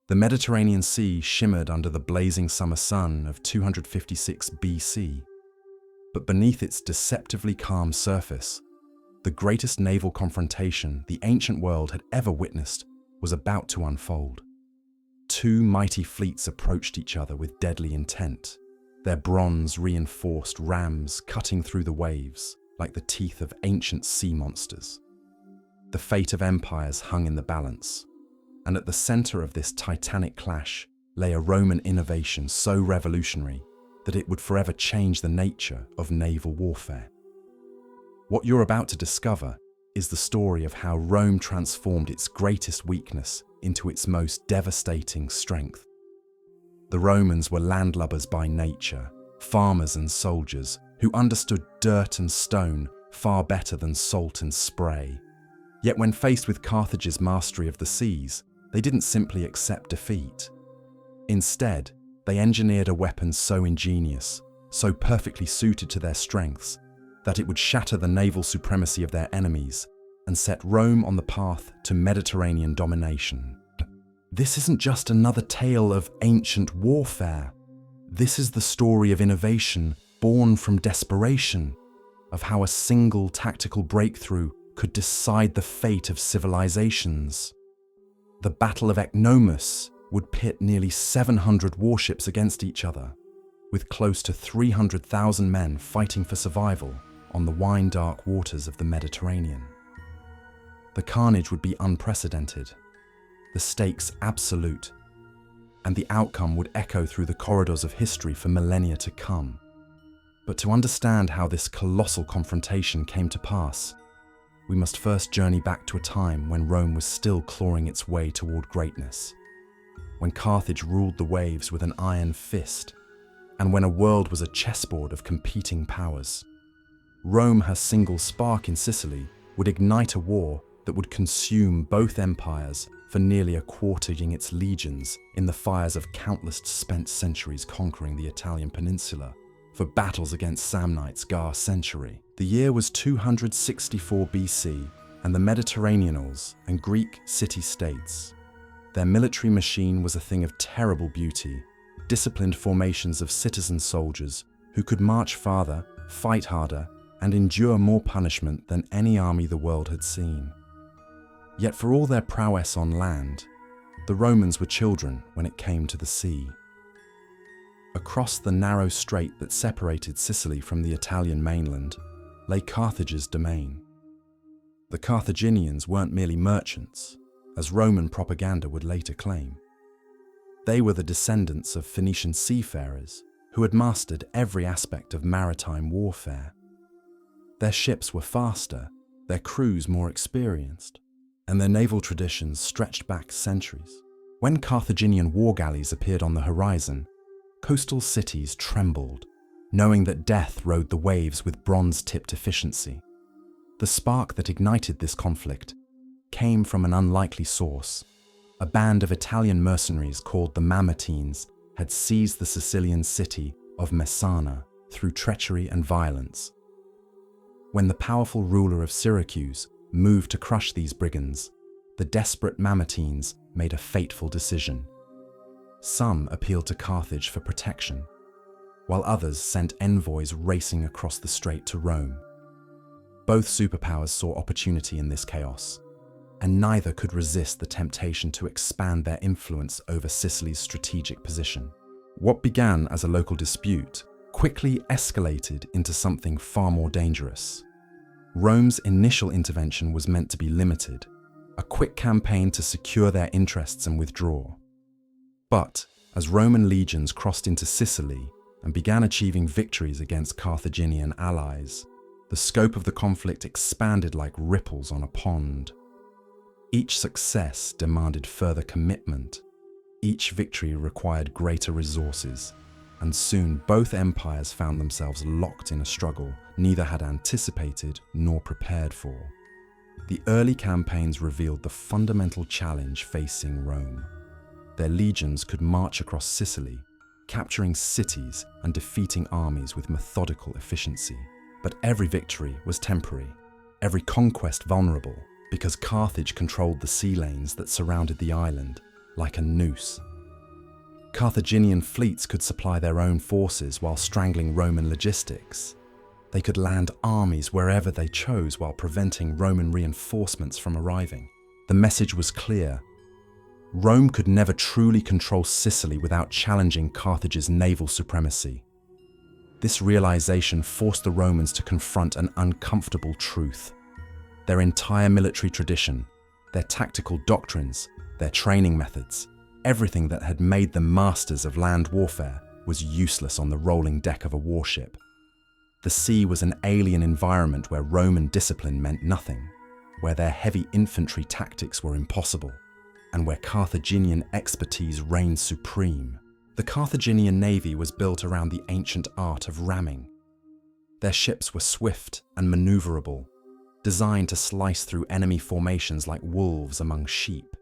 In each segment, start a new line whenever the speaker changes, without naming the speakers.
The Mediterranean Sea shimmered under the blazing summer sun of 256 BC. But beneath its deceptively calm surface, the greatest naval confrontation the ancient world had ever witnessed was about to unfold. Two mighty fleets approached each other with deadly intent, their bronze-reinforced rams cutting through the waves like the teeth of ancient sea monsters. The fate of empires hung in the balance, and at the center of this titanic clash lay a Roman innovation so revolutionary that it would forever change the nature of naval warfare. What you're about to discover is the story of how Rome transformed its greatest weakness into its most devastating strength. The Romans were landlubbers by nature, farmers and soldiers who understood dirt and stone far better than salt and spray. Yet when faced with Carthage's mastery of the seas, they didn't simply accept defeat. Instead, they engineered a weapon so ingenious, so perfectly suited to their strengths, that it would shatter the naval supremacy of their enemies and set Rome on the path to Mediterranean domination. This isn't just another tale of ancient warfare. This is the story of innovation born from desperation, of how a single tactical breakthrough could decide the fate of civilizations. The Battle of Ecnomus would pit nearly 700 warships against each other, with close to 300,000 men fighting for survival on the wine-dark waters of the Mediterranean. The carnage would be unprecedented, the stakes absolute, and the outcome would echo through the corridors of history for millennia to come. But to understand how this colossal confrontation came to pass, we must first journey back to a time when Rome was still clawing its way toward greatness, when Carthage ruled the waves with an iron fist, and when a world was a chessboard of competing powers. Rome, her single spark in Sicily, would ignite a war that would consume both empires for nearly a quartering its legions in the fires of countless spent centuries conquering the Italian peninsula for battles against Samnite's Gar century. The year was 264 BC, and the Mediterraneanals and Greek city-states. Their military machine was a thing of terrible beauty, disciplined formations of citizen soldiers who could march farther, fight harder, and endure more punishment than any army the world had seen. Yet for all their prowess on land, the Romans were children when it came to the sea. Across the narrow strait that separated Sicily from the Italian mainland lay Carthage's domain. The Carthaginians weren't merely merchants, as Roman propaganda would later claim. They were the descendants of Phoenician seafarers who had mastered every aspect of maritime warfare. Their ships were faster, their crews more experienced, and their naval traditions stretched back centuries. When Carthaginian war galleys appeared on the horizon, coastal cities trembled, knowing that death rode the waves with bronze-tipped efficiency. The spark that ignited this conflict came from an unlikely source. A band of Italian mercenaries called the Mamertines had seized the Sicilian city of Messana through treachery and violence. When the powerful ruler of Syracuse moved to crush these brigands, the desperate Mamertines made a fateful decision. Some appealed to Carthage for protection, while others sent envoys racing across the strait to Rome. Both superpowers saw opportunity in this chaos, and neither could resist the temptation to expand their influence over Sicily's strategic position. What began as a local dispute quickly escalated into something far more dangerous. Rome's initial intervention was meant to be limited, a quick campaign to secure their interests and withdraw. But as Roman legions crossed into Sicily and began achieving victories against Carthaginian allies, the scope of the conflict expanded like ripples on a pond. Each success demanded further commitment. Each victory required greater resources, and soon both empires found themselves locked in a struggle neither had anticipated nor prepared for. The early campaigns revealed the fundamental challenge facing Rome. Their legions could march across Sicily, capturing cities and defeating armies with methodical efficiency. But every victory was temporary, every conquest vulnerable, because Carthage controlled the sea lanes that surrounded the island, like a noose. Carthaginian fleets could supply their own forces while strangling Roman logistics. They could land armies wherever they chose while preventing Roman reinforcements from arriving. The message was clear. Rome could never truly control Sicily without challenging Carthage's naval supremacy. This realization forced the Romans to confront an uncomfortable truth. Their entire military tradition, their tactical doctrines, their training methods, everything that had made them masters of land warfare was useless on the rolling deck of a warship. The sea was an alien environment where Roman discipline meant nothing, where their heavy infantry tactics were impossible, and where Carthaginian expertise reigned supreme. The Carthaginian navy was built around the ancient art of ramming. Their ships were swift and maneuverable, designed to slice through enemy formations like wolves among sheep.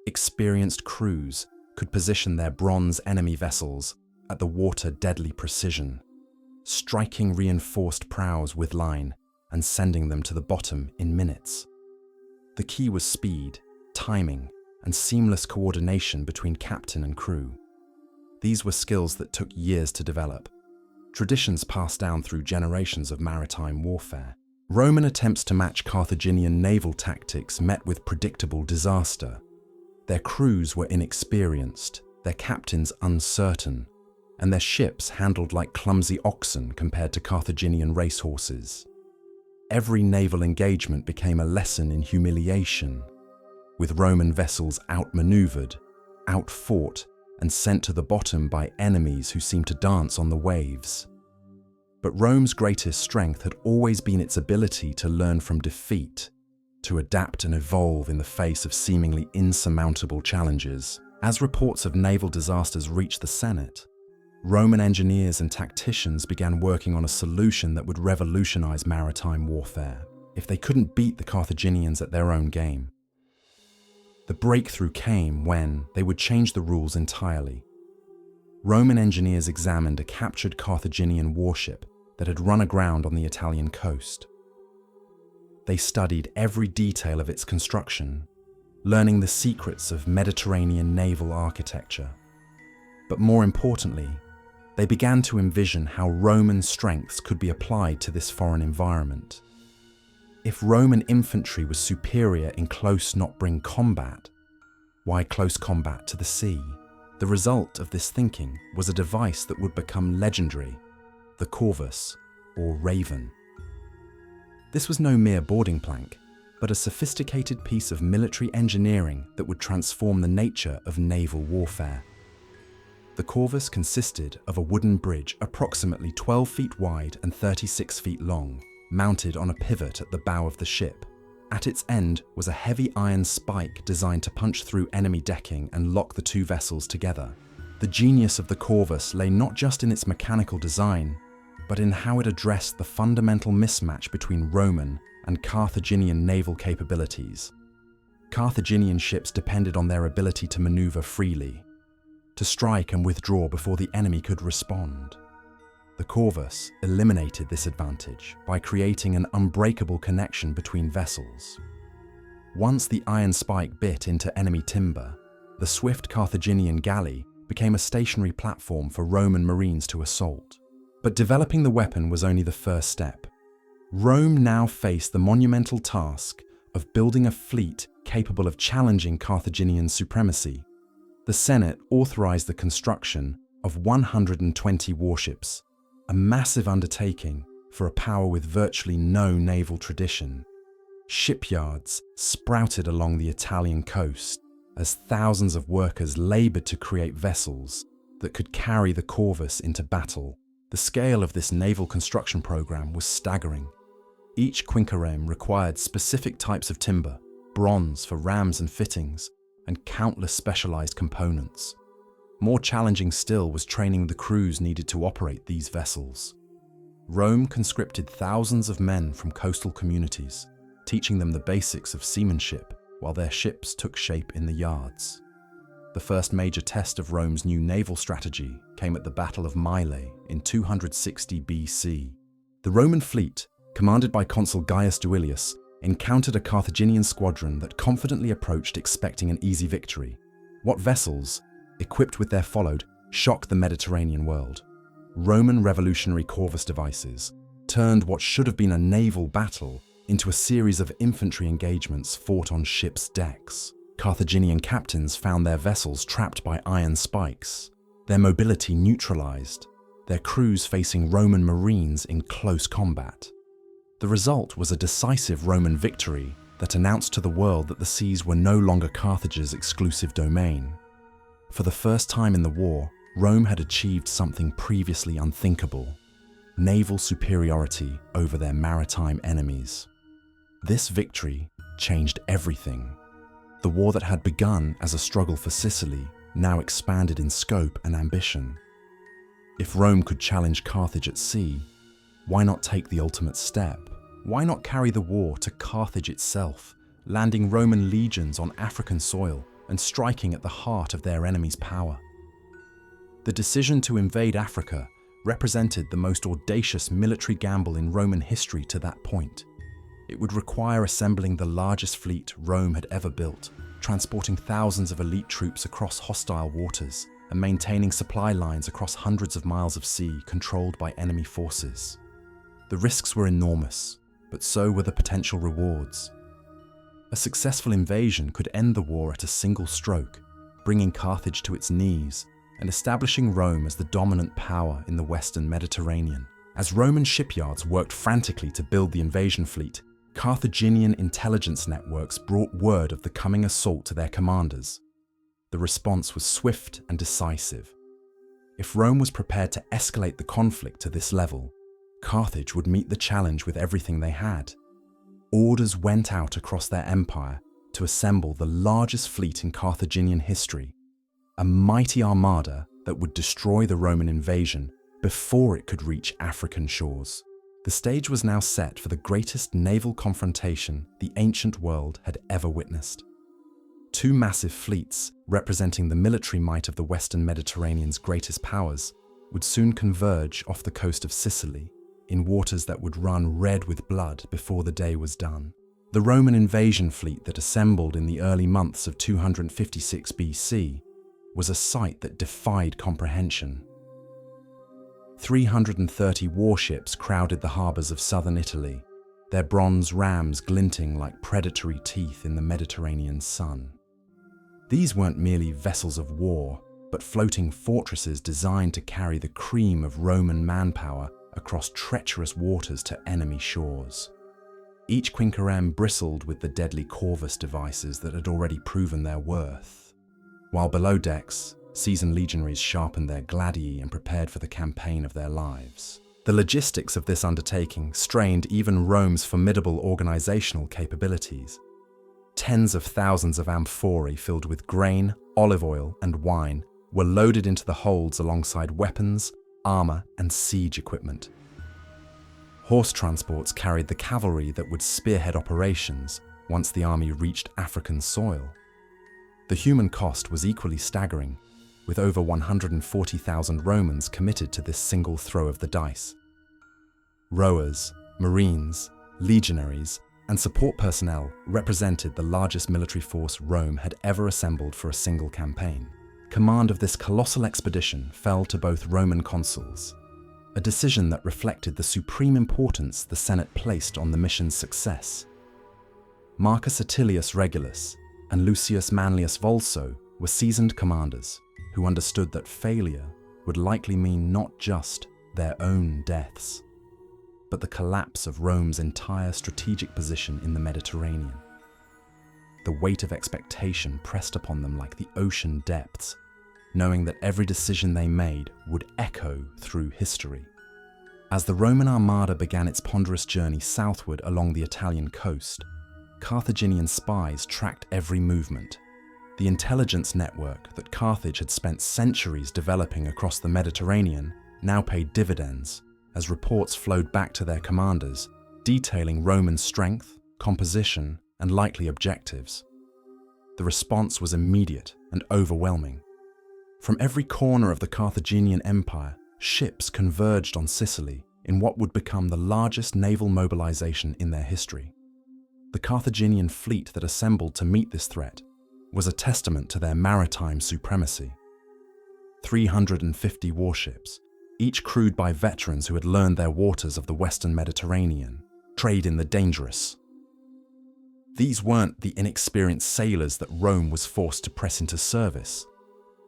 Experienced crews could position their bronze enemy vessels at the water deadly precision, striking reinforced prows with line and sending them to the bottom in minutes. The key was speed, timing, and seamless coordination between captain and crew. These were skills that took years to develop, traditions passed down through generations of maritime warfare. Roman attempts to match Carthaginian naval tactics met with predictable disaster. Their crews were inexperienced, their captains uncertain, and their ships handled like clumsy oxen compared to Carthaginian racehorses. Every naval engagement became a lesson in humiliation, with Roman vessels outmaneuvered, outfought, and sent to the bottom by enemies who seemed to dance on the waves. But Rome's greatest strength had always been its ability to learn from defeat, to adapt and evolve in the face of seemingly insurmountable challenges. As reports of naval disasters reached the Senate, Roman engineers and tacticians began working on a solution that would revolutionize maritime warfare if they couldn't beat the Carthaginians at their own game. The breakthrough came when they would change the rules entirely. Roman engineers examined a captured Carthaginian warship that had run aground on the Italian coast. They studied every detail of its construction, learning the secrets of Mediterranean naval architecture. But more importantly, they began to envision how Roman strengths could be applied to this foreign environment. If Roman infantry was superior in close not-bring combat, why close combat to the sea? The result of this thinking was a device that would become legendary, the corvus, or raven. This was no mere boarding plank, but a sophisticated piece of military engineering that would transform the nature of naval warfare. The corvus consisted of a wooden bridge approximately 12 feet wide and 36 feet long, mounted on a pivot at the bow of the ship. At its end was a heavy iron spike designed to punch through enemy decking and lock the two vessels together. The genius of the corvus lay not just in its mechanical design, but in how it addressed the fundamental mismatch between Roman and Carthaginian naval capabilities. Carthaginian ships depended on their ability to maneuver freely, to strike and withdraw before the enemy could respond. The corvus eliminated this advantage by creating an unbreakable connection between vessels. Once the iron spike bit into enemy timber, the swift Carthaginian galley became a stationary platform for Roman marines to assault. But developing the weapon was only the first step. Rome now faced the monumental task of building a fleet capable of challenging Carthaginian supremacy. The Senate authorized the construction of 120 warships, a massive undertaking for a power with virtually no naval tradition. Shipyards sprouted along the Italian coast as thousands of workers labored to create vessels that could carry the corvus into battle. The scale of this naval construction program was staggering. Each quinquereme required specific types of timber, bronze for rams and fittings, and countless specialized components. More challenging still was training the crews needed to operate these vessels. Rome conscripted thousands of men from coastal communities, teaching them the basics of seamanship while their ships took shape in the yards. The first major test of Rome's new naval strategy came at the Battle of Mylae in 260 BC. The Roman fleet, commanded by consul Gaius Duilius, encountered a Carthaginian squadron that confidently approached expecting an easy victory. What vessels, equipped with their followed, shocked the Mediterranean world? Roman revolutionary corvus devices turned what should have been a naval battle into a series of infantry engagements fought on ships' decks. Carthaginian captains found their vessels trapped by iron spikes, their mobility neutralized, their crews facing Roman marines in close combat. The result was a decisive Roman victory that announced to the world that the seas were no longer Carthage's exclusive domain. For the first time in the war, Rome had achieved something previously unthinkable: naval superiority over their maritime enemies. This victory changed everything. The war that had begun as a struggle for Sicily now expanded in scope and ambition. If Rome could challenge Carthage at sea, why not take the ultimate step? Why not carry the war to Carthage itself, landing Roman legions on African soil and striking at the heart of their enemy's power? The decision to invade Africa represented the most audacious military gamble in Roman history to that point. It would require assembling the largest fleet Rome had ever built, transporting thousands of elite troops across hostile waters, and maintaining supply lines across hundreds of miles of sea controlled by enemy forces. The risks were enormous, but so were the potential rewards. A successful invasion could end the war at a single stroke, bringing Carthage to its knees and establishing Rome as the dominant power in the Western Mediterranean. As Roman shipyards worked frantically to build the invasion fleet, Carthaginian intelligence networks brought word of the coming assault to their commanders. The response was swift and decisive. If Rome was prepared to escalate the conflict to this level, Carthage would meet the challenge with everything they had. Orders went out across their empire to assemble the largest fleet in Carthaginian history, a mighty armada that would destroy the Roman invasion before it could reach African shores. The stage was now set for the greatest naval confrontation the ancient world had ever witnessed. Two massive fleets, representing the military might of the Western Mediterranean's greatest powers, would soon converge off the coast of Sicily, in waters that would run red with blood before the day was done. The Roman invasion fleet that assembled in the early months of 256 BC was a sight that defied comprehension. 330 warships crowded the harbours of southern Italy, their bronze rams glinting like predatory teeth in the Mediterranean sun. These weren't merely vessels of war, but floating fortresses designed to carry the cream of Roman manpower across treacherous waters to enemy shores. Each quinquereme bristled with the deadly corvus devices that had already proven their worth. While below decks, seasoned legionaries sharpened their gladii and prepared for the campaign of their lives. The logistics of this undertaking strained even Rome's formidable organizational capabilities. Tens of thousands of amphorae filled with grain, olive oil, and wine were loaded into the holds alongside weapons, armor, and siege equipment. Horse transports carried the cavalry that would spearhead operations once the army reached African soil. The human cost was equally staggering, with over 140,000 Romans committed to this single throw of the dice. Rowers, marines, legionaries, and support personnel represented the largest military force Rome had ever assembled for a single campaign. Command of this colossal expedition fell to both Roman consuls, a decision that reflected the supreme importance the Senate placed on the mission's success. Marcus Atilius Regulus and Lucius Manlius Vulso were seasoned commanders who understood that failure would likely mean not just their own deaths, but the collapse of Rome's entire strategic position in the Mediterranean. The weight of expectation pressed upon them like the ocean depths, knowing that every decision they made would echo through history. As the Roman Armada began its ponderous journey southward along the Italian coast, Carthaginian spies tracked every movement. The intelligence network that Carthage had spent centuries developing across the Mediterranean now paid dividends, as reports flowed back to their commanders, detailing Roman strength, composition, and likely objectives. The response was immediate and overwhelming. From every corner of the Carthaginian Empire, ships converged on Sicily in what would become the largest naval mobilization in their history. The Carthaginian fleet that assembled to meet this threat was a testament to their maritime supremacy. 350 warships, each crewed by veterans who had learned their waters of the Western Mediterranean, trade in the dangerous. These weren't the inexperienced sailors that Rome was forced to press into service,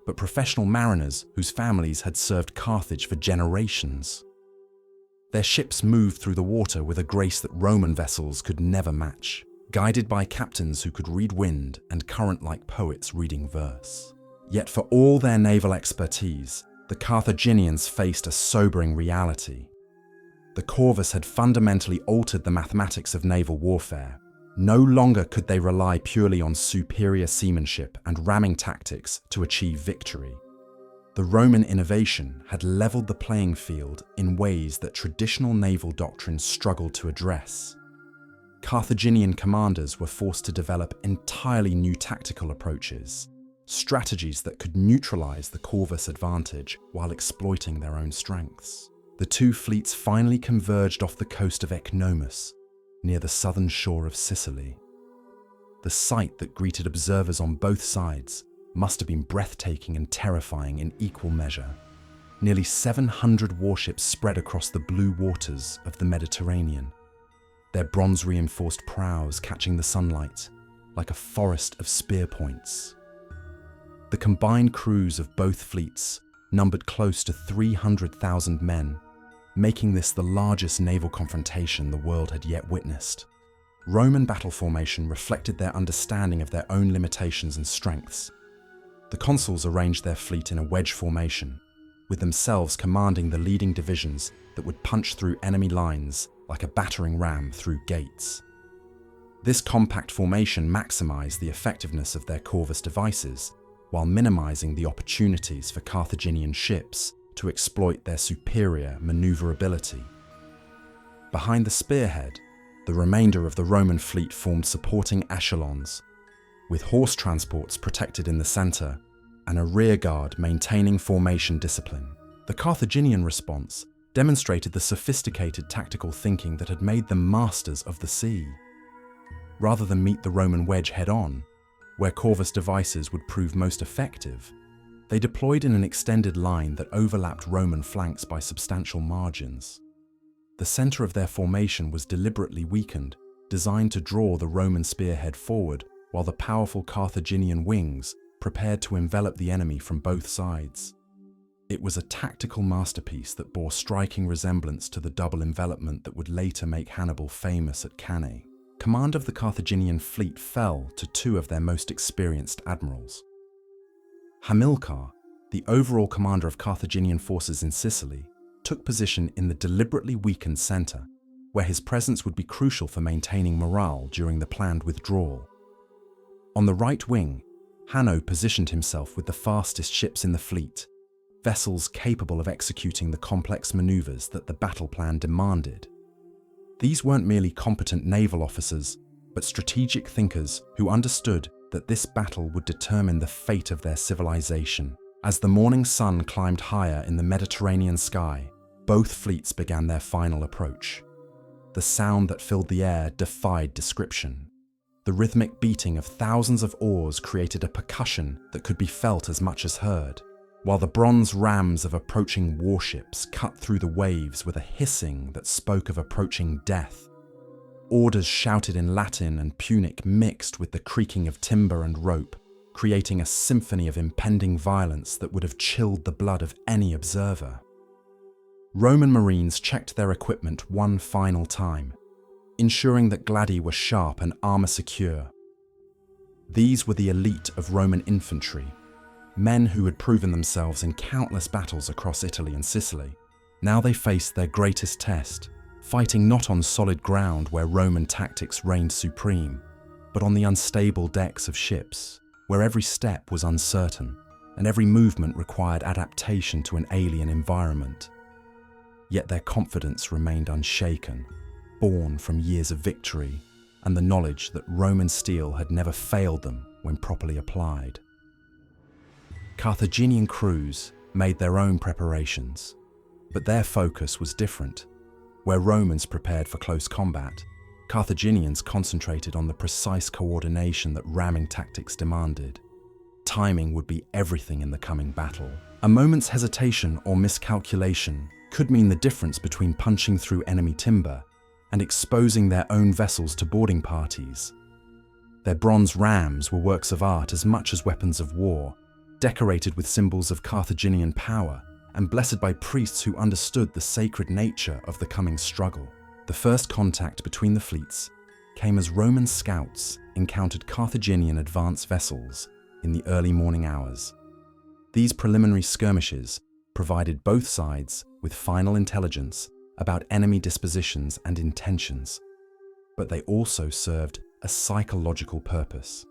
but professional mariners whose families had served Carthage for generations. Their ships moved through the water with a grace that Roman vessels could never match, guided by captains who could read wind and current like poets reading verse. Yet for all their naval expertise, the Carthaginians faced a sobering reality. The corvus had fundamentally altered the mathematics of naval warfare. No longer could they rely purely on superior seamanship and ramming tactics to achieve victory. The Roman innovation had leveled the playing field in ways that traditional naval doctrines struggled to address. Carthaginian commanders were forced to develop entirely new tactical approaches, strategies that could neutralize the corvus advantage while exploiting their own strengths. The two fleets finally converged off the coast of Ecnomus, near the southern shore of Sicily. The sight that greeted observers on both sides must have been breathtaking and terrifying in equal measure. Nearly 700 warships spread across the blue waters of the Mediterranean, their bronze-reinforced prows catching the sunlight like a forest of spear points. The combined crews of both fleets numbered close to 300,000 men, making this the largest naval confrontation the world had yet witnessed. Roman battle formation reflected their understanding of their own limitations and strengths. The consuls arranged their fleet in a wedge formation, with themselves commanding the leading divisions that would punch through enemy lines like a battering ram through gates. This compact formation maximized the effectiveness of their corvus devices, while minimizing the opportunities for Carthaginian ships to exploit their superior maneuverability. Behind the spearhead, the remainder of the Roman fleet formed supporting echelons, with horse transports protected in the center and a rearguard maintaining formation discipline. The Carthaginian response demonstrated the sophisticated tactical thinking that had made them masters of the sea. Rather than meet the Roman wedge head-on, where corvus devices would prove most effective, they deployed in an extended line that overlapped Roman flanks by substantial margins. The center of their formation was deliberately weakened, designed to draw the Roman spearhead forward, while the powerful Carthaginian wings prepared to envelop the enemy from both sides. It was a tactical masterpiece that bore striking resemblance to the double envelopment that would later make Hannibal famous at Cannae. Command of the Carthaginian fleet fell to two of their most experienced admirals. Hamilcar, the overall commander of Carthaginian forces in Sicily, took position in the deliberately weakened center, where his presence would be crucial for maintaining morale during the planned withdrawal. On the right wing, Hanno positioned himself with the fastest ships in the fleet, vessels capable of executing the complex maneuvers that the battle plan demanded. These weren't merely competent naval officers, but strategic thinkers who understood that this battle would determine the fate of their civilization. As the morning sun climbed higher in the Mediterranean sky, both fleets began their final approach. The sound that filled the air defied description. The rhythmic beating of thousands of oars created a percussion that could be felt as much as heard, while the bronze rams of approaching warships cut through the waves with a hissing that spoke of approaching death. Orders shouted in Latin and Punic mixed with the creaking of timber and rope, creating a symphony of impending violence that would have chilled the blood of any observer. Roman marines checked their equipment one final time, ensuring that gladi were sharp and armor secure. These were the elite of Roman infantry, men who had proven themselves in countless battles across Italy and Sicily. Now they faced their greatest test, fighting not on solid ground where Roman tactics reigned supreme, but on the unstable decks of ships, where every step was uncertain and every movement required adaptation to an alien environment. Yet their confidence remained unshaken, born from years of victory and the knowledge that Roman steel had never failed them when properly applied. Carthaginian crews made their own preparations, but their focus was different. Where Romans prepared for close combat, Carthaginians concentrated on the precise coordination that ramming tactics demanded. Timing would be everything in the coming battle. A moment's hesitation or miscalculation could mean the difference between punching through enemy timber and exposing their own vessels to boarding parties. Their bronze rams were works of art as much as weapons of war, decorated with symbols of Carthaginian power and blessed by priests who understood the sacred nature of the coming struggle. The first contact between the fleets came as Roman scouts encountered Carthaginian advance vessels in the early morning hours. These preliminary skirmishes provided both sides with final intelligence about enemy dispositions and intentions, but they also served a psychological purpose.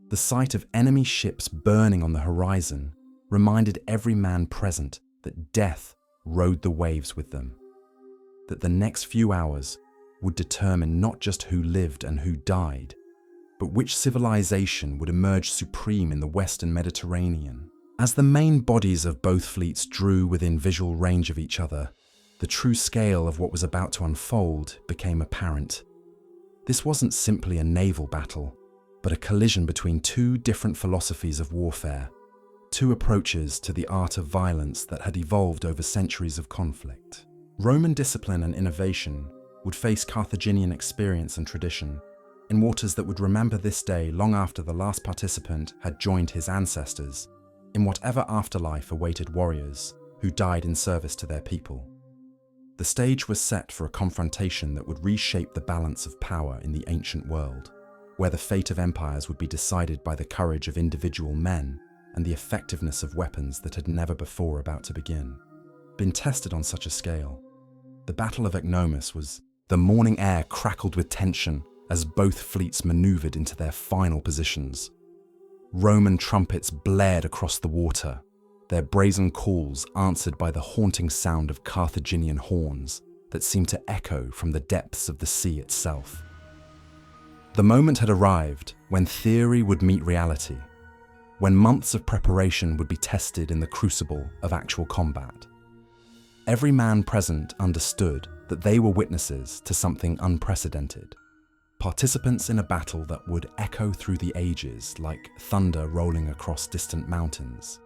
The sight of enemy ships burning on the horizon reminded every man present that death rode the waves with them, that the next few hours would determine not just who lived and who died, but which civilization would emerge supreme in the Western Mediterranean. As the main bodies of both fleets drew within visual range of each other, the true scale of what was about to unfold became apparent. This wasn't simply a naval battle, but a collision between two different philosophies of warfare, two approaches to the art of violence that had evolved over centuries of conflict. Roman discipline and innovation would face Carthaginian experience and tradition in waters that would remember this day long after the last participant had joined his ancestors in whatever afterlife awaited warriors who died in service to their people. The stage was set for a confrontation that would reshape the balance of power in the ancient world, where the fate of empires would be decided by the courage of individual men and the effectiveness of weapons that had never before about to been tested on such a scale. The Battle of Ecnomus was. The morning air crackled with tension as both fleets maneuvered into their final positions. Roman trumpets blared across the water, their brazen calls answered by the haunting sound of Carthaginian horns that seemed to echo from the depths of the sea itself. The moment had arrived when theory would meet reality, when months of preparation would be tested in the crucible of actual combat. Every man present understood that they were witnesses to something unprecedented, participants in a battle that would echo through the ages like thunder rolling across distant mountains.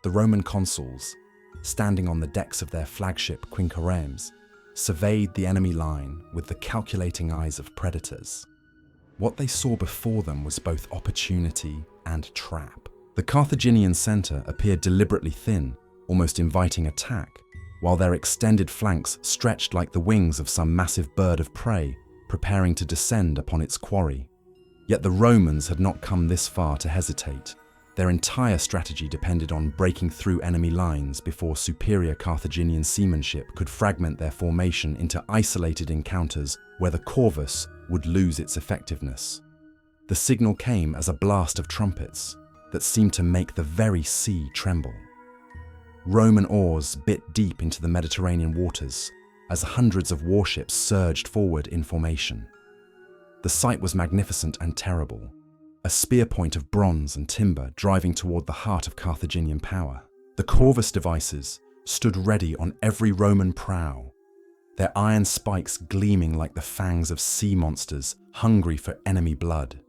The Roman consuls, standing on the decks of their flagship quinqueremes, surveyed the enemy line with the calculating eyes of predators. What they saw before them was both opportunity and trap. The Carthaginian center appeared deliberately thin, almost inviting attack, while their extended flanks stretched like the wings of some massive bird of prey, preparing to descend upon its quarry. Yet the Romans had not come this far to hesitate. Their entire strategy depended on breaking through enemy lines before superior Carthaginian seamanship could fragment their formation into isolated encounters where the corvus would lose its effectiveness. The signal came as a blast of trumpets that seemed to make the very sea tremble. Roman oars bit deep into the Mediterranean waters as hundreds of warships surged forward in formation. The sight was magnificent and terrible, a spear point of bronze and timber driving toward the heart of Carthaginian power. The corvus devices stood ready on every Roman prow, their iron spikes gleaming like the fangs of sea monsters hungry for enemy blood.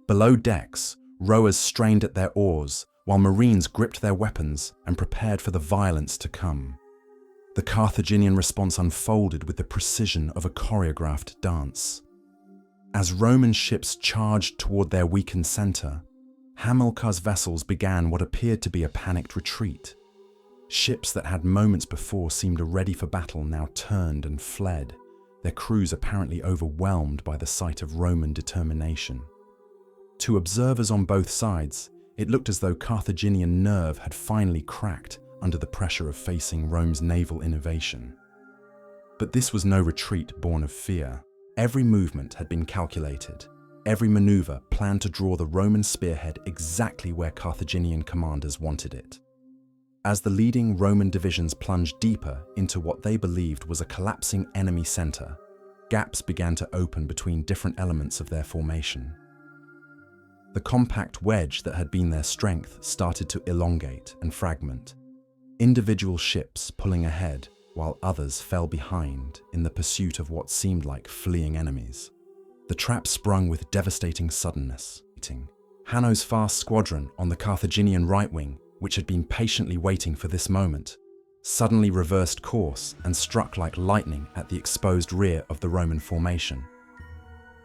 Below decks, rowers strained at their oars, while marines gripped their weapons and prepared for the violence to come. The Carthaginian response unfolded with the precision of a choreographed dance. As Roman ships charged toward their weakened center, Hamilcar's vessels began what appeared to be a panicked retreat. Ships that had moments before seemed ready for battle now turned and fled, their crews apparently overwhelmed by the sight of Roman determination. To observers on both sides, it looked as though Carthaginian nerve had finally cracked under the pressure of facing Rome's naval innovation. But this was no retreat born of fear. Every movement had been calculated, every maneuver planned to draw the Roman spearhead exactly where Carthaginian commanders wanted it. As the leading Roman divisions plunged deeper into what they believed was a collapsing enemy center, gaps began to open between different elements of their formation. The compact wedge that had been their strength started to elongate and fragment. Individual ships pulling ahead, while others fell behind in the pursuit of what seemed like fleeing enemies. The trap sprung with devastating suddenness. Hanno's fast squadron on the Carthaginian right wing, which had been patiently waiting for this moment, suddenly reversed course and struck like lightning at the exposed rear of the Roman formation.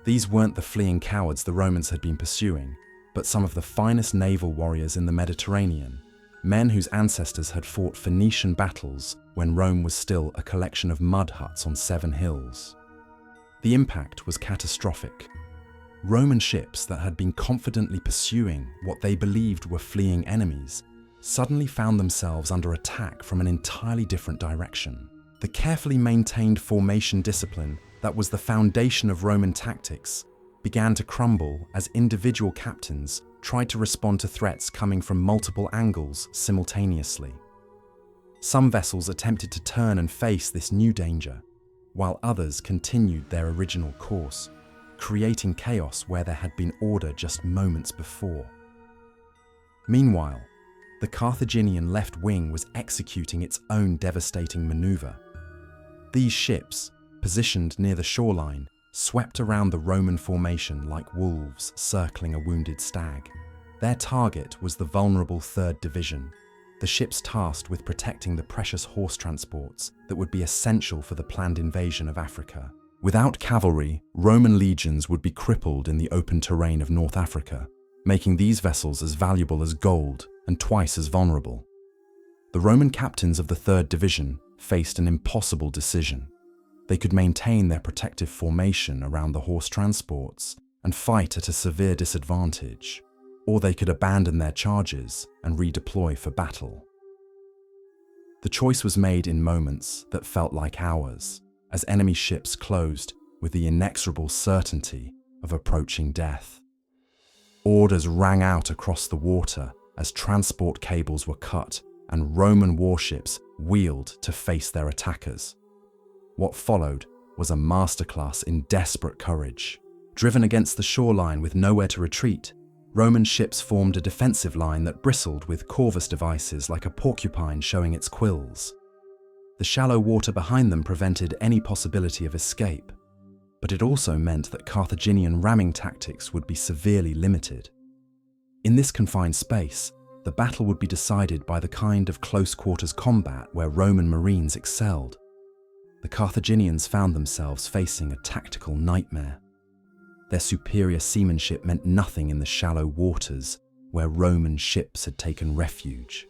These weren't the fleeing cowards the Romans had been pursuing, but some of the finest naval warriors in the Mediterranean, men whose ancestors had fought Phoenician battles when Rome was still a collection of mud huts on 7 hills. The impact was catastrophic. Roman ships that had been confidently pursuing what they believed were fleeing enemies suddenly found themselves under attack from an entirely different direction. The carefully maintained formation discipline that was the foundation of Roman tactics began to crumble as individual captains tried to respond to threats coming from multiple angles simultaneously. Some vessels attempted to turn and face this new danger, while others continued their original course, creating chaos where there had been order just moments before. Meanwhile, the Carthaginian left wing was executing its own devastating maneuver. These ships, positioned near the shoreline, swept around the Roman formation like wolves circling a wounded stag. Their target was the vulnerable 3rd Division, the ships tasked with protecting the precious horse transports that would be essential for the planned invasion of Africa. Without cavalry, Roman legions would be crippled in the open terrain of North Africa, making these vessels as valuable as gold and twice as vulnerable. The Roman captains of the 3rd Division faced an impossible decision. They could maintain their protective formation around the horse transports and fight at a severe disadvantage, or they could abandon their charges and redeploy for battle. The choice was made in moments that felt like hours, as enemy ships closed with the inexorable certainty of approaching death. Orders rang out across the water as transport cables were cut and Roman warships wheeled to face their attackers. What followed was a masterclass in desperate courage. Driven against the shoreline with nowhere to retreat, Roman ships formed a defensive line that bristled with corvus devices like a porcupine showing its quills. The shallow water behind them prevented any possibility of escape, but it also meant that Carthaginian ramming tactics would be severely limited. In this confined space, the battle would be decided by the kind of close-quarters combat where Roman marines excelled. The Carthaginians found themselves facing a tactical nightmare. Their superior seamanship meant nothing in the shallow waters where Roman ships had taken refuge.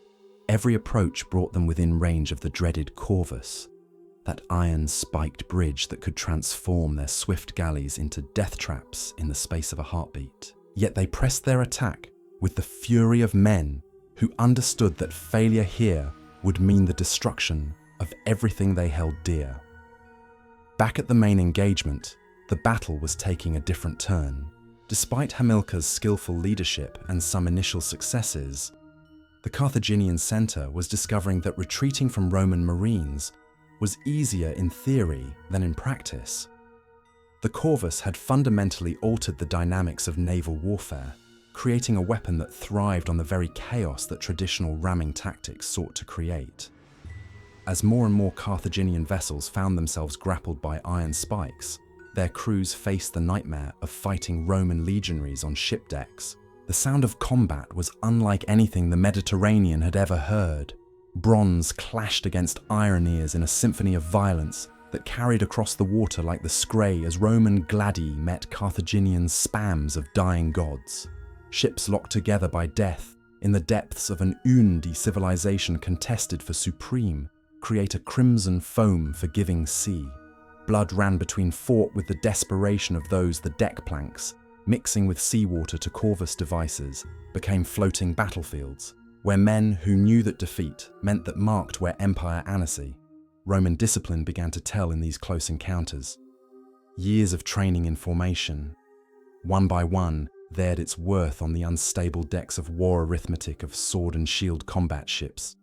Every approach brought them within range of the dreaded corvus, that iron-spiked bridge that could transform their swift galleys into death traps in the space of a heartbeat. Yet they pressed their attack with the fury of men who understood that failure here would mean the destruction of everything they held dear. Back at the main engagement, the battle was taking a different turn. Despite Hamilcar's skillful leadership and some initial successes, the Carthaginian center was discovering that retreating from Roman marines was easier in theory than in practice. The corvus had fundamentally altered the dynamics of naval warfare, creating a weapon that thrived on the very chaos that traditional ramming tactics sought to create. As more and more Carthaginian vessels found themselves grappled by iron spikes, their crews faced the nightmare of fighting Roman legionaries on ship decks. The sound of combat was unlike anything the Mediterranean had ever heard. Bronze clashed against iron ears in a symphony of violence that carried across the water like the scray as Roman gladi met Carthaginian spams of dying gods. Ships locked together by death in the depths of an Undi civilization contested for supreme, create a crimson foam-forgiving sea. Blood ran between fought with the desperation of those the deck planks, mixing with seawater to corvus devices, became floating battlefields, where men who knew that defeat meant that marked where empire annecy. Roman discipline began to tell in these close encounters. Years of training in formation, one by one, bared its worth on the unstable decks of war arithmetic of sword and shield combat ships.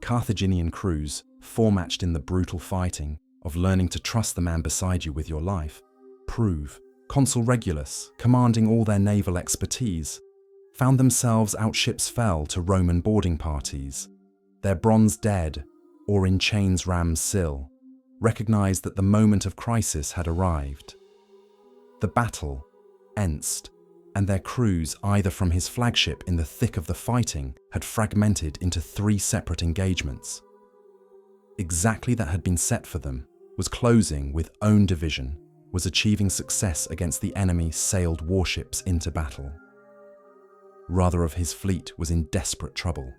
Carthaginian crews, forematched in the brutal fighting of learning to trust the man beside you with your life, prove, Consul Regulus, commanding all their naval expertise, found themselves out ships fell to Roman boarding parties, their bronze dead, or in chains ram's sill, recognized that the moment of crisis had arrived. The battle, Enst, and their crews, either from his flagship in the thick of the fighting, had fragmented into 3 separate engagements. Exactly that had been set for them, was closing with own division, was achieving success against the enemy sailed warships into battle. Rather of his fleet was in desperate trouble.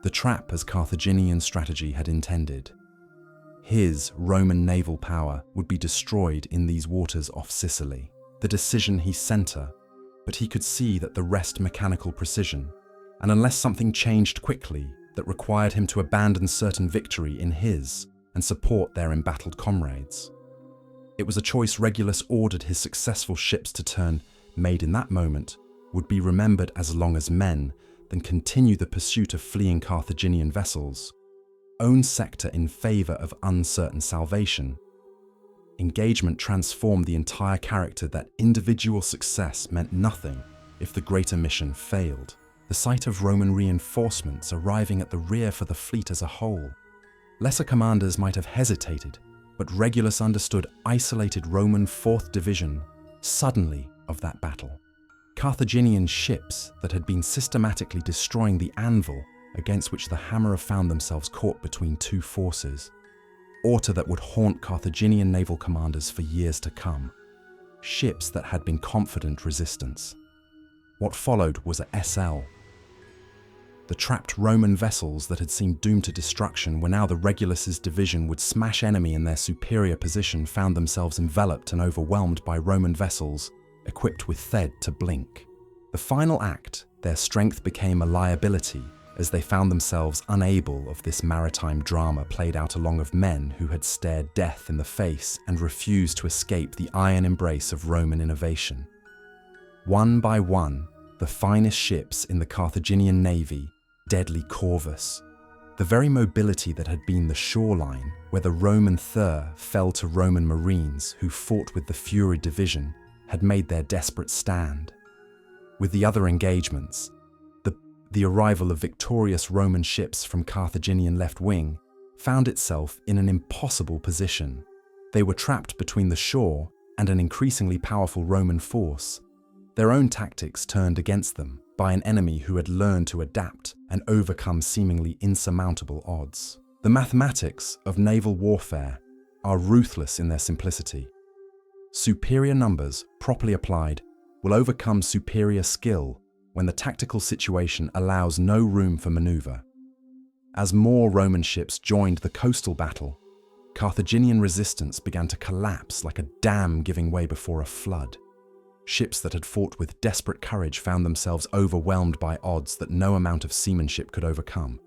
The trap as Carthaginian strategy had intended. His Roman naval power would be destroyed in these waters off Sicily. The decision he center, but he could see that the rest mechanical precision, and unless something changed quickly that required him to abandon certain victory in his and support their embattled comrades. It was a choice Regulus ordered his successful ships to turn, made in that moment, would be remembered as long as men, than continue the pursuit of fleeing Carthaginian vessels. Own sector in favor of uncertain salvation. Engagement transformed the entire character that individual success meant nothing if the greater mission failed. The sight of Roman reinforcements arriving at the rear for the fleet as a whole. Lesser commanders might have hesitated, but Regulus understood isolated Roman 4th Division suddenly of that battle. Carthaginian ships that had been systematically destroying the anvil against which the hammer have found themselves caught between 2 forces. Order that would haunt Carthaginian naval commanders for years to come. Ships that had been confident resistance. What followed was a SL. The trapped Roman vessels that had seemed doomed to destruction were now the Regulus's division would smash enemy in their superior position found themselves enveloped and overwhelmed by Roman vessels equipped with Thed to blink. The final act, their strength became a liability as they found themselves unable of this maritime drama played out along of men who had stared death in the face and refused to escape the iron embrace of Roman innovation. One by one, the finest ships in the Carthaginian navy, deadly corvus, the very mobility that had been the shoreline where the Roman Thur fell to Roman marines who fought with the Fury division, had made their desperate stand. With the other engagements, the arrival of victorious Roman ships from Carthaginian left wing found itself in an impossible position. They were trapped between the shore and an increasingly powerful Roman force, their own tactics turned against them by an enemy who had learned to adapt and overcome seemingly insurmountable odds. The mathematics of naval warfare are ruthless in their simplicity. Superior numbers, properly applied, will overcome superior skill when the tactical situation allows no room for maneuver. As more Roman ships joined the coastal battle, Carthaginian resistance began to collapse like a dam giving way before a flood. Ships that had fought with desperate courage found themselves overwhelmed by odds that no amount of seamanship could overcome.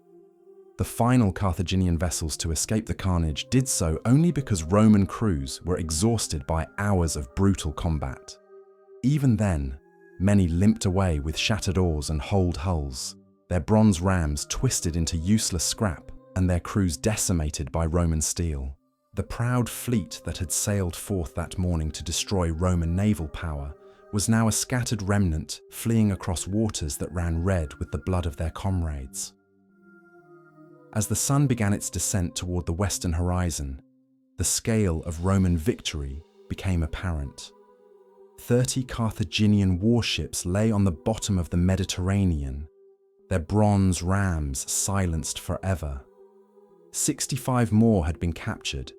The final Carthaginian vessels to escape the carnage did so only because Roman crews were exhausted by hours of brutal combat. Even then, many limped away with shattered oars and holed hulls, their bronze rams twisted into useless scrap and their crews decimated by Roman steel. The proud fleet that had sailed forth that morning to destroy Roman naval power was now a scattered remnant fleeing across waters that ran red with the blood of their comrades. As the sun began its descent toward the western horizon, the scale of Roman victory became apparent. 30 Carthaginian warships lay on the bottom of the Mediterranean, their bronze rams silenced forever. 65 more had been captured,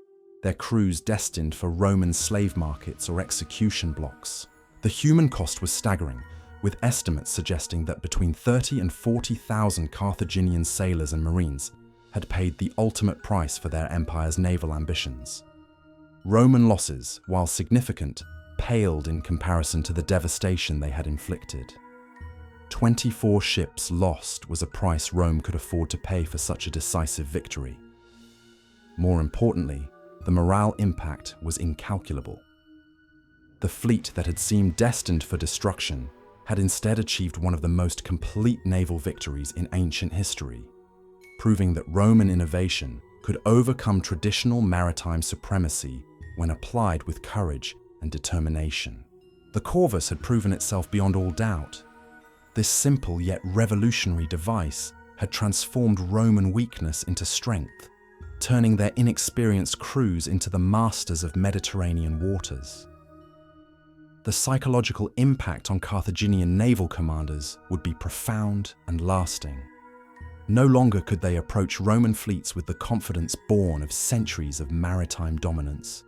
their crews destined for Roman slave markets or execution blocks. The human cost was staggering, with estimates suggesting that between 30 and 40,000 Carthaginian sailors and marines had paid the ultimate price for their empire's naval ambitions. Roman losses, while significant, paled in comparison to the devastation they had inflicted. 24 ships lost was a price Rome could afford to pay for such a decisive victory. More importantly, the morale impact was incalculable. The fleet that had seemed destined for destruction had instead achieved one of the most complete naval victories in ancient history, proving that Roman innovation could overcome traditional maritime supremacy when applied with courage and determination. The corvus had proven itself beyond all doubt. This simple yet revolutionary device had transformed Roman weakness into strength, turning their inexperienced crews into the masters of Mediterranean waters. The psychological impact on Carthaginian naval commanders would be profound and lasting. No longer could they approach Roman fleets with the confidence born of centuries of maritime dominance.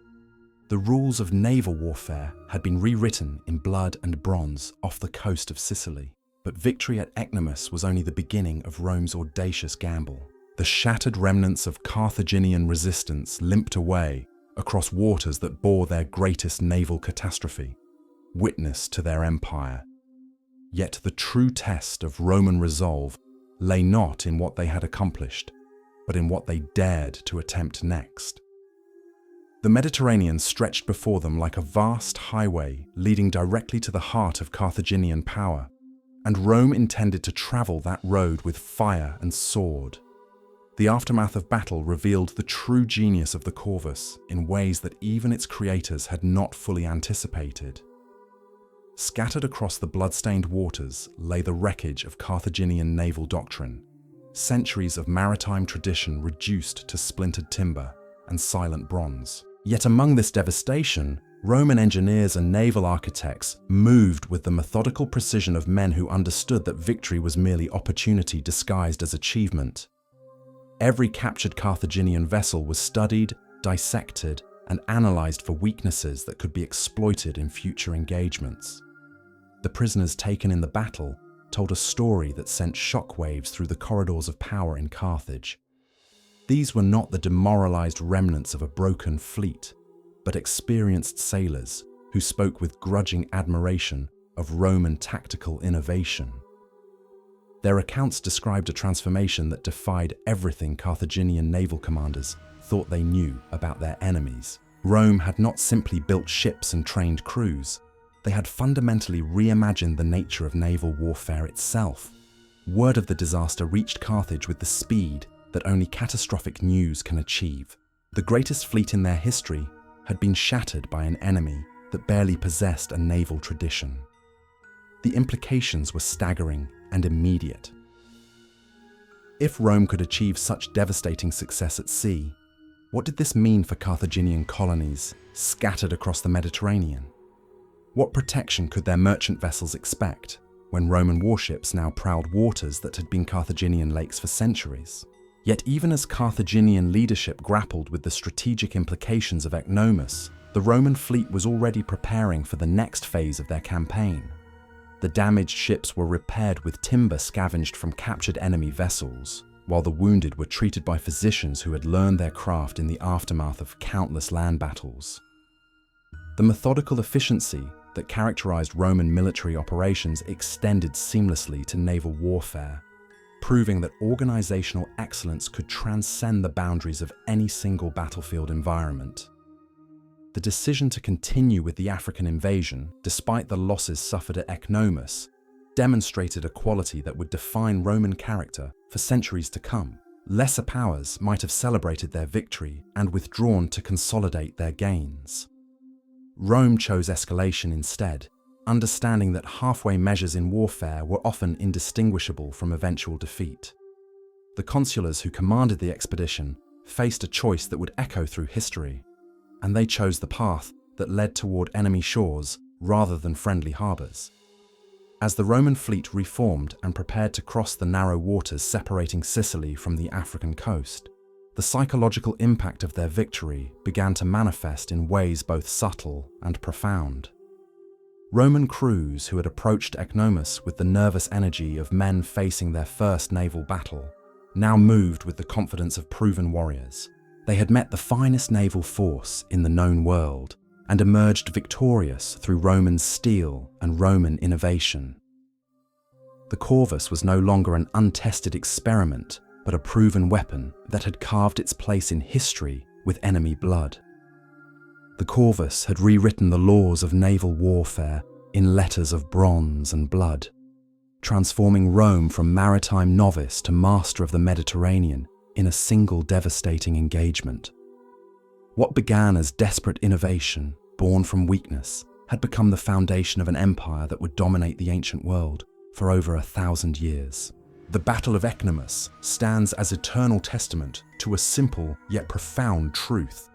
The rules of naval warfare had been rewritten in blood and bronze off the coast of Sicily. But victory at Ecnomus was only the beginning of Rome's audacious gamble. The shattered remnants of Carthaginian resistance limped away across waters that bore their greatest naval catastrophe, witness to their empire. Yet the true test of Roman resolve lay not in what they had accomplished, but in what they dared to attempt next. The Mediterranean stretched before them like a vast highway leading directly to the heart of Carthaginian power, and Rome intended to travel that road with fire and sword. The aftermath of battle revealed the true genius of the corvus in ways that even its creators had not fully anticipated. Scattered across the blood-stained waters lay the wreckage of Carthaginian naval doctrine, centuries of maritime tradition reduced to splintered timber and silent bronze. Yet among this devastation, Roman engineers and naval architects moved with the methodical precision of men who understood that victory was merely opportunity disguised as achievement. Every captured Carthaginian vessel was studied, dissected, and analyzed for weaknesses that could be exploited in future engagements. The prisoners taken in the battle told a story that sent shockwaves through the corridors of power in Carthage. These were not the demoralized remnants of a broken fleet, but experienced sailors who spoke with grudging admiration of Roman tactical innovation. Their accounts described a transformation that defied everything Carthaginian naval commanders thought they knew about their enemies. Rome had not simply built ships and trained crews, they had fundamentally reimagined the nature of naval warfare itself. Word of the disaster reached Carthage with the speed that only catastrophic news can achieve. The greatest fleet in their history had been shattered by an enemy that barely possessed a naval tradition. The implications were staggering and immediate. If Rome could achieve such devastating success at sea, what did this mean for Carthaginian colonies scattered across the Mediterranean? What protection could their merchant vessels expect when Roman warships now prowled waters that had been Carthaginian lakes for centuries? Yet even as Carthaginian leadership grappled with the strategic implications of Ecnomus, the Roman fleet was already preparing for the next phase of their campaign. The damaged ships were repaired with timber scavenged from captured enemy vessels, while the wounded were treated by physicians who had learned their craft in the aftermath of countless land battles. The methodical efficiency that characterized Roman military operations extended seamlessly to naval warfare, proving that organizational excellence could transcend the boundaries of any single battlefield environment. The decision to continue with the African invasion, despite the losses suffered at Ecnomus, demonstrated a quality that would define Roman character for centuries to come. Lesser powers might have celebrated their victory and withdrawn to consolidate their gains. Rome chose escalation instead, understanding that halfway measures in warfare were often indistinguishable from eventual defeat. The consulars who commanded the expedition faced a choice that would echo through history, and they chose the path that led toward enemy shores rather than friendly harbors. As the Roman fleet reformed and prepared to cross the narrow waters separating Sicily from the African coast, the psychological impact of their victory began to manifest in ways both subtle and profound. Roman crews who had approached Ecnomus with the nervous energy of men facing their first naval battle now moved with the confidence of proven warriors. They had met the finest naval force in the known world and emerged victorious through Roman steel and Roman innovation. The corvus was no longer an untested experiment, but a proven weapon that had carved its place in history with enemy blood. The corvus had rewritten the laws of naval warfare in letters of bronze and blood, transforming Rome from maritime novice to master of the Mediterranean in a single devastating engagement. What began as desperate innovation, born from weakness, had become the foundation of an empire that would dominate the ancient world for over 1,000 years. The Battle of Ecnomus stands as eternal testament to a simple yet profound truth: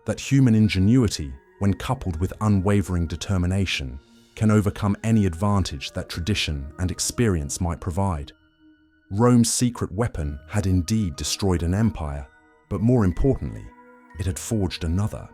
that human ingenuity, when coupled with unwavering determination, can overcome any advantage that tradition and experience might provide. Rome's secret weapon had indeed destroyed an empire, but more importantly, it had forged another.